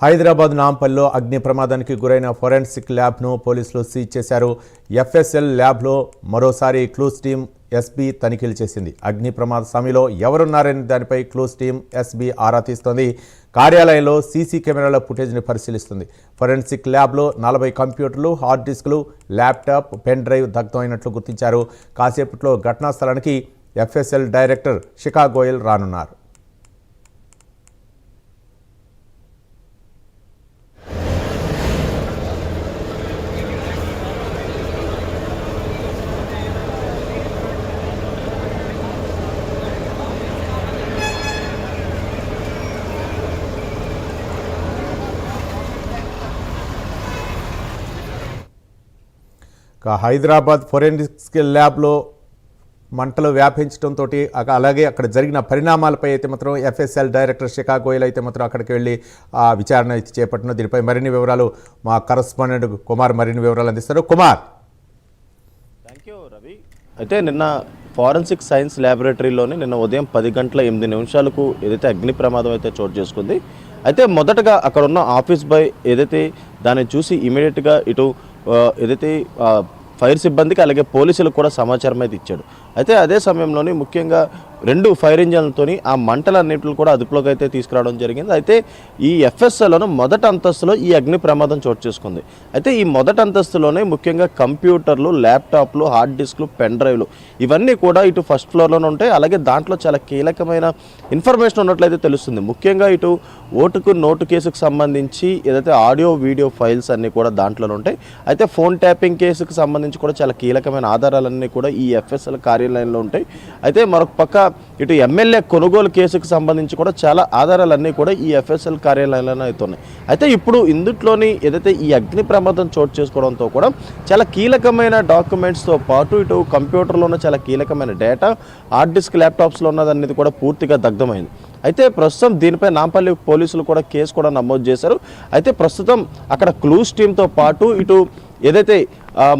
హైదరాబాద్ నాంపల్లిలో అగ్ని ప్రమాదానికి గురైన ఫోరెన్సిక్ ల్యాబ్ను పోలీసులు సీజ్ చేశారు. ఎఫ్ఎస్ఎల్ ల్యాబ్లో మరోసారి క్లూస్ టీం ఎస్బీ తనిఖీలు చేసింది. అగ్ని ప్రమాద సమయంలో ఎవరున్నారనే దానిపై క్లూస్ టీం ఎస్బీ ఆరా తీస్తోంది. కార్యాలయంలో సీసీ కెమెరాల ఫుటేజ్ని పరిశీలిస్తుంది. ఫోరెన్సిక్ ల్యాబ్లో 40 కంప్యూటర్లు, హార్డ్ డిస్కులు, ల్యాప్టాప్, పెన్ డ్రైవ్ దగ్ధమైనట్లు గుర్తించారు. కాసేపట్లో ఘటనా స్థలానికి ఎఫ్ఎస్ఎల్ డైరెక్టర్ శిఖా గోయల్ రానున్నారు. హైదరాబాద్ ఫోరెన్సిక్ ల్యాబ్లో మంటలు వ్యాపించడంతో అలాగే అక్కడ జరిగిన పరిణామాలపై అయితే మాత్రం ఎఫ్ఎస్ఎల్ డైరెక్టర్ శిఖా గోయల్ అయితే మాత్రం అక్కడికి వెళ్ళి విచారణ అయితే చేపట్టిన. దీనిపై మరిన్ని వివరాలు మా కరస్పాండెంట్ కుమార్ మరిన్ని వివరాలు అందిస్తారు. కుమార్. Thank you Ravi. అయితే నిన్న ఫోరెన్సిక్ సైన్స్ ల్యాబొరేటరీలోని నిన్న ఉదయం 10 గంటల 8 నిమిషాలకు ఏదైతే అగ్ని ప్రమాదం అయితే చోటు చేసుకుంది. అయితే మొదటగా అక్కడ ఉన్న ఆఫీస్ బాయ్ ఏదైతే దాన్ని చూసి ఇమీడియట్గా ఇటు ఏదైతే ఫైర్ సిబ్బందికి అలాగే పోలీసులకు కూడా సమాచారం అయితే ఇచ్చాడు. అయితే అదే సమయంలోని ముఖ్యంగా 2 ఫైర్ ఇంజన్లతోని ఆ మంటలన్నింటిని కూడా అదుపులోకి అయితే తీసుకురావడం జరిగింది. అయితే ఈ ఎఫ్ఎస్ఎల్లోనూ మొదటి అంతస్తులో ఈ అగ్ని ప్రమాదం చోటు చేసుకుంది. అయితే ఈ మొదటి అంతస్తులోనే ముఖ్యంగా కంప్యూటర్లు, ల్యాప్టాప్లు, హార్డ్ డిస్క్లు, పెన్ డ్రైవ్లు ఇవన్నీ కూడా ఇటు ఫస్ట్ ఫ్లోర్లోనే ఉంటాయి. అలాగే దాంట్లో చాలా కీలకమైన ఇన్ఫర్మేషన్ ఉన్నట్లయితే తెలుస్తుంది. ముఖ్యంగా ఇటు ఓటుకు నోటు కేసుకు సంబంధించి ఏదైతే ఆడియో వీడియో ఫైల్స్ అన్నీ కూడా దాంట్లోనే ఉంటాయి. అయితే ఫోన్ ట్యాపింగ్ కేసుకు సంబంధించి కూడా చాలా కీలకమైన ఆధారాలన్నీ కూడా ఈ ఎఫ్ఎస్ఎల్ కార్యాలయంలో ఉంటాయి. అయితే మరొక పక్క ఇటు ఎమ్మెల్యే కొనుగోలు కేసుకు సంబంధించి కూడా చాలా ఆధారాలన్నీ కూడా ఈ ఎఫ్ఎస్ఎల్ కార్యాలయంలోనే అవుతున్నాయి. అయితే ఇప్పుడు ఇందుట్లోని ఏదైతే ఈ అగ్ని ప్రమాదం చోటు చేసుకోవడంతో కూడా చాలా కీలకమైన డాక్యుమెంట్స్తో పాటు ఇటు కంప్యూటర్లో ఉన్న చాలా కీలకమైన డేటా, హార్డ్ డిస్క్, ల్యాప్టాప్స్లో ఉన్నదనేది కూడా పూర్తిగా దగ్ధమైంది. అయితే ప్రస్తుతం దీనిపై నాంపల్లి పోలీసులు కూడా కేసు కూడా నమోదు చేశారు. అయితే ప్రస్తుతం అక్కడ క్లూస్ టీంతో పాటు ఇటు ఏదైతే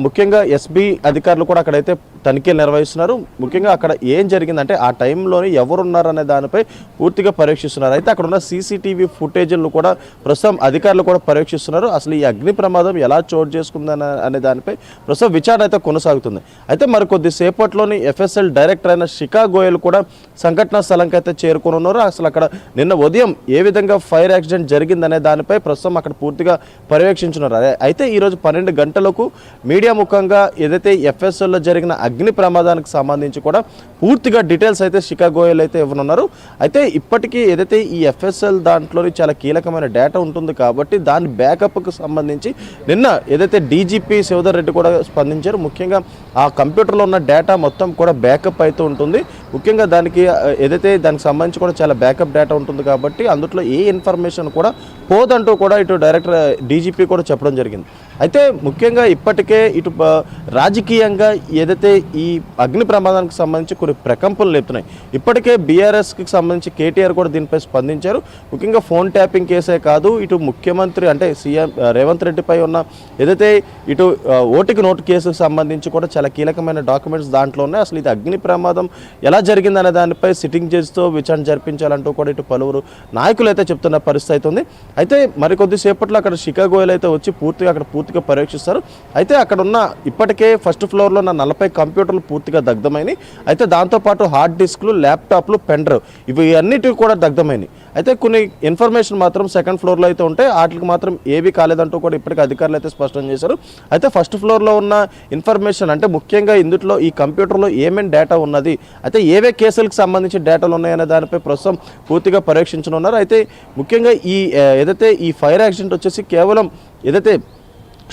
ముఖ్యంగా ఎస్బీ అధికారులు కూడా అక్కడైతే తనిఖీలు నిర్వహిస్తున్నారు. ముఖ్యంగా అక్కడ ఏం జరిగిందంటే ఆ టైంలోని ఎవరున్నారనే దానిపై పూర్తిగా పరీక్షిస్తున్నారు. అయితే అక్కడ ఉన్న సీసీటీవీ ఫుటేజ్లను కూడా ప్రస్తుతం అధికారులు కూడా పరీక్షిస్తున్నారు. అసలు ఈ అగ్ని ప్రమాదం ఎలా చోటు చేసుకుందని అనే దానిపై ప్రస్తుతం విచారణ అయితే కొనసాగుతుంది. అయితే మరికొద్ది సేపట్లోని ఎఫ్ఎస్ఎల్ డైరెక్టర్ అయిన శిఖా గోయల్ కూడా సంఘటనా స్థలంకి అయితే చేరుకుని ఉన్నారు. అసలు అక్కడ నిన్న ఉదయం ఏ విధంగా ఫైర్ యాక్సిడెంట్ జరిగిందనే దానిపై ప్రస్తుతం అక్కడ పూర్తిగా పర్యవేక్షించున్నారు. అయితే ఈరోజు 12 గంటలకు మీడియా ముఖంగా ఏదైతే ఎఫ్ఎస్ఎల్లో జరిగిన అగ్ని ప్రమాదానికి సంబంధించి కూడా పూర్తిగా డీటెయిల్స్ అయితే శిఖా గోయల్ అయితే ఇవ్వనున్నారు. అయితే ఇప్పటికీ ఏదైతే ఈ ఎఫ్ఎస్ఎల్ దాంట్లోని చాలా కీలకమైన డేటా ఉంటుంది కాబట్టి దాని బ్యాకప్కి సంబంధించి నిన్న ఏదైతే డీజీపీ శివధర్ రెడ్డి కూడా స్పందించారు. ముఖ్యంగా ఆ కంప్యూటర్లో ఉన్న డేటా మొత్తం కూడా బ్యాకప్ అయితే ఉంటుంది. ముఖ్యంగా దానికి ఏదైతే దానికి సంబంధించి కూడా చాలా బ్యాకప్ డేటా ఉంటుంది కాబట్టి అందులో ఏ ఇన్ఫర్మేషన్ కూడా పోదంటూ కూడా ఇటు డైరెక్టర్ డీజీపీ కూడా చెప్పడం జరిగింది. అయితే ముఖ్యంగా ఇప్పటికే ఇటు రాజకీయంగా ఏదైతే ఈ అగ్ని ప్రమాదానికి సంబంధించి కొన్ని ప్రకంపనలు లేపుతున్నాయి. ఇప్పటికే బీఆర్ఎస్కి సంబంధించి కేటీఆర్ కూడా దీనిపై స్పందించారు. ముఖ్యంగా ఫోన్ ట్యాపింగ్ కేసే కాదు, ఇటు ముఖ్యమంత్రి అంటే సీఎం రేవంత్ రెడ్డిపై ఉన్న ఏదైతే ఇటు ఓటుకు నోటు కేసుకు సంబంధించి కూడా చాలా కీలకమైన డాక్యుమెంట్స్ దాంట్లో ఉన్నాయి. అసలు ఇది అగ్ని ప్రమాదం ఎలా జరిగిందనే దానిపై సిట్టింగ్ జడ్జితో విచారణ జరిపించాలంటూ కూడా ఇటు పలువురు నాయకులు అయితే చెప్తున్న పరిస్థితి ఉంది. అయితే మరికొద్ది సేపట్లో అక్కడ శిఖా గోయల్ అయితే వచ్చి పూర్తిగా పరీక్షిస్తారు. అయితే అక్కడ ఉన్న ఇప్పటికే ఫస్ట్ ఫ్లోర్లో ఉన్న 40 కంప్యూటర్లు పూర్తిగా దగ్ధమైనవి. అయితే దాంతోపాటు హార్డ్ డిస్క్లు, ల్యాప్టాప్లు, పెన్ డ్రైవ్ ఇవి అన్నిటివి కూడా దగ్ధమైనవి. అయితే కొన్ని ఇన్ఫర్మేషన్ మాత్రం సెకండ్ ఫ్లోర్లో అయితే ఉంటాయి. వాటికి మాత్రం ఏవి కాలేదంటూ కూడా ఇప్పటికీ అధికారులు అయితే స్పష్టం చేశారు. అయితే ఫస్ట్ ఫ్లోర్లో ఉన్న ఇన్ఫర్మేషన్ అంటే ముఖ్యంగా ఇందులో ఈ కంప్యూటర్లో ఏమేమి డేటా ఉన్నది, అయితే ఏవే కేసులకు సంబంధించి డేటాలు ఉన్నాయనే దానిపై ప్రస్తుతం పూర్తిగా పరీక్షించనున్నారు. అయితే ముఖ్యంగా ఈ ఏదైతే ఈ ఫైర్ యాక్సిడెంట్ వచ్చేసి కేవలం ఏదైతే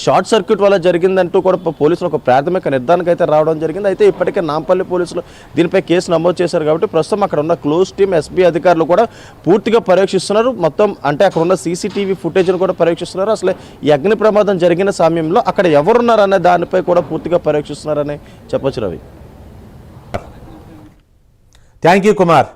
షార్ట్ సర్క్యూట్ వల్ల జరిగిందంటూ కూడా పోలీసులు ఒక ప్రాథమిక నిర్ధారణకు అయితే రావడం జరిగింది. అయితే ఇప్పటికే నాంపల్లి పోలీసులు దీనిపై కేసు నమోదు చేశారు కాబట్టి ప్రస్తుతం అక్కడ ఉన్న క్లోజ్ టీమ్ ఎస్బీ అధికారులు కూడా పూర్తిగా పరీక్షిస్తున్నారు. మొత్తం అంటే అక్కడ ఉన్న సీసీటీవీ ఫుటేజ్ను కూడా పరీక్షిస్తున్నారు. అసలు ఈ అగ్ని ప్రమాదం జరిగిన సమయంలో అక్కడ ఎవరున్నారనే దానిపై కూడా పూర్తిగా పరీక్షిస్తున్నారని చెప్పొచ్చు రవి. Thank you Kumar.